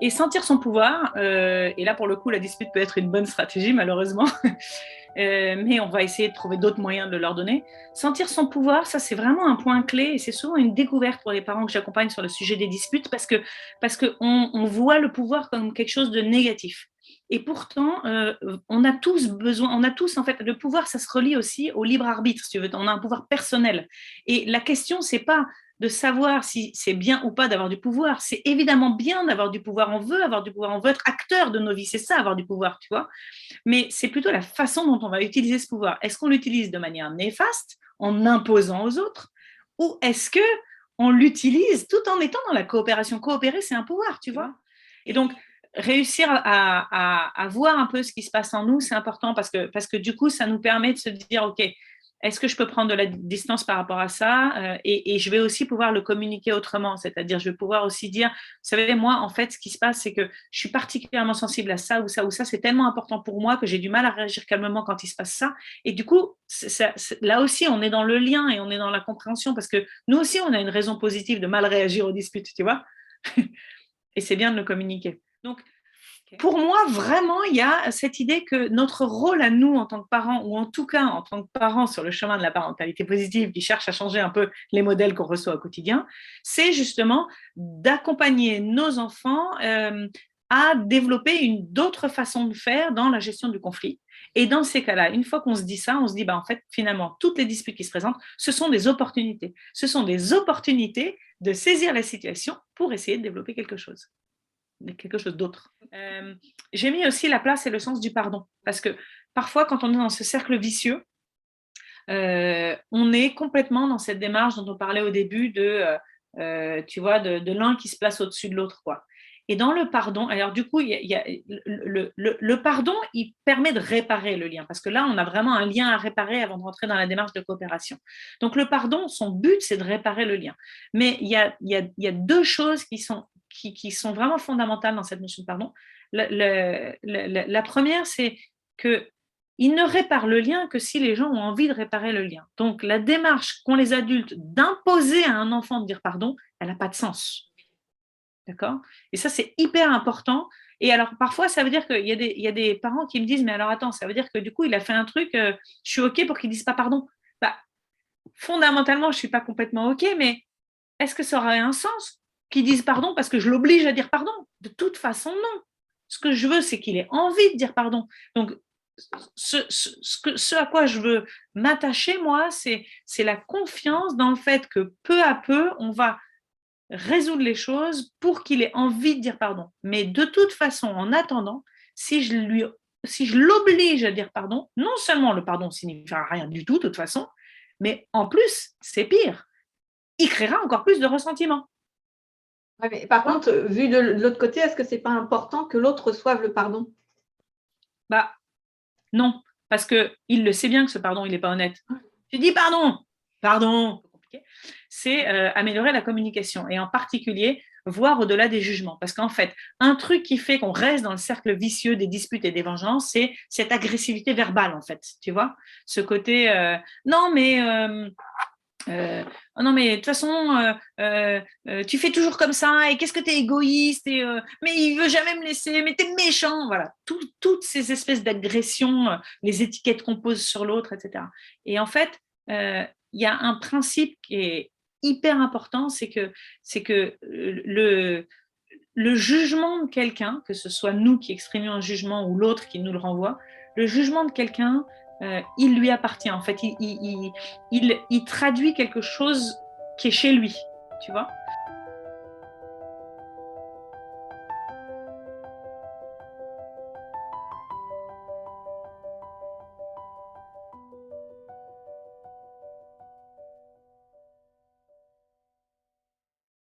Et sentir son pouvoir, et là pour le coup la dispute peut être une bonne stratégie malheureusement, mais on va essayer de trouver d'autres moyens de leur donner. Sentir son pouvoir, ça c'est vraiment un point clé et c'est souvent une découverte pour les parents que j'accompagne sur le sujet des disputes parce que on voit le pouvoir comme quelque chose de négatif. Et pourtant, on a tous besoin, on a tous en fait, le pouvoir, ça se relie aussi au libre arbitre, si tu veux. On a un pouvoir personnel. Et la question, c'est pas de savoir si c'est bien ou pas d'avoir du pouvoir. C'est évidemment bien d'avoir du pouvoir. On veut avoir du pouvoir. On veut être acteur de nos vies. C'est ça, avoir du pouvoir, tu vois. Mais c'est plutôt la façon dont on va utiliser ce pouvoir. Est-ce qu'on l'utilise de manière néfaste, en imposant aux autres, ou est-ce que on l'utilise tout en étant dans la coopération? Coopérer, c'est un pouvoir, tu vois. Et donc, réussir à voir un peu ce qui se passe en nous, c'est important parce que du coup, ça nous permet de se dire, OK, est-ce que je peux prendre de la distance par rapport à ça et je vais aussi pouvoir le communiquer autrement, c'est-à-dire je vais pouvoir aussi dire, vous savez, moi, en fait, ce qui se passe, c'est que je suis particulièrement sensible à ça ou ça ou ça, c'est tellement important pour moi que j'ai du mal à réagir calmement quand il se passe ça. Et du coup, là aussi, on est dans le lien et on est dans la compréhension parce que nous aussi, on a une raison positive de mal réagir aux disputes, tu vois. Et c'est bien de le communiquer. Donc, pour moi, vraiment, il y a cette idée que notre rôle à nous en tant que parents, ou en tout cas en tant que parents sur le chemin de la parentalité positive, qui cherche à changer un peu les modèles qu'on reçoit au quotidien, c'est justement d'accompagner nos enfants à développer d'autres façons de faire dans la gestion du conflit. Et dans ces cas-là, une fois qu'on se dit ça, on se dit, bah, en fait, finalement, toutes les disputes qui se présentent, ce sont des opportunités. Ce sont des opportunités de saisir la situation pour essayer de développer quelque chose d'autre. J'ai mis aussi la place et le sens du pardon, parce que parfois, quand on est dans ce cercle vicieux, on est complètement dans cette démarche dont on parlait au début tu vois, de l'un qui se place au-dessus de l'autre, quoi. Et dans le pardon, alors du coup, le pardon, il permet de réparer le lien, parce que là, on a vraiment un lien à réparer avant de rentrer dans la démarche de coopération. Donc le pardon, son but, c'est de réparer le lien. Mais il y a deux choses qui sont vraiment fondamentales dans cette notion de pardon. La première, c'est que il ne répare le lien que si les gens ont envie de réparer le lien. Donc, la démarche qu'ont les adultes d'imposer à un enfant de dire pardon, elle n'a pas de sens. D'accord? Et ça, c'est hyper important. Et alors, parfois, ça veut dire qu'il y a des parents qui me disent, mais alors attends, ça veut dire que du coup, il a fait un truc, je suis OK pour qu'il ne dise pas pardon. Bah, fondamentalement, je ne suis pas complètement OK, mais est-ce que ça aurait un sens qu'il dise pardon parce que je l'oblige à dire pardon? De toute façon, non. Ce que je veux, c'est qu'il ait envie de dire pardon. Donc, ce à quoi je veux m'attacher, moi, c'est la confiance dans le fait que peu à peu, on va résoudre les choses pour qu'il ait envie de dire pardon. Mais de toute façon, en attendant, si je l'oblige à dire pardon, non seulement le pardon signifiera rien du tout, de toute façon, mais en plus, c'est pire. Il créera encore plus de ressentiment. Ouais, mais par contre, vu de l'autre côté, est-ce que c'est pas important que l'autre reçoive le pardon? Bah, non, parce qu'il le sait bien que ce pardon, il n'est pas honnête. Tu dis pardon, pardon, c'est améliorer la communication et en particulier voir au-delà des jugements. Parce qu'en fait, un truc qui fait qu'on reste dans le cercle vicieux des disputes et des vengeances, c'est cette agressivité verbale, en fait. Tu vois, ce côté non, mais oh non, mais de toute façon, tu fais toujours comme ça, et qu'est-ce que t'es égoïste, mais il veut jamais me laisser, mais t'es méchant, voilà. Toutes ces espèces d'agressions, les étiquettes qu'on pose sur l'autre, etc. Et en fait, il y a un principe qui est hyper important, c'est que le jugement de quelqu'un, que ce soit nous qui exprimions un jugement ou l'autre qui nous le renvoie, le jugement de quelqu'un, il lui appartient. En fait, il traduit quelque chose qui est chez lui, tu vois.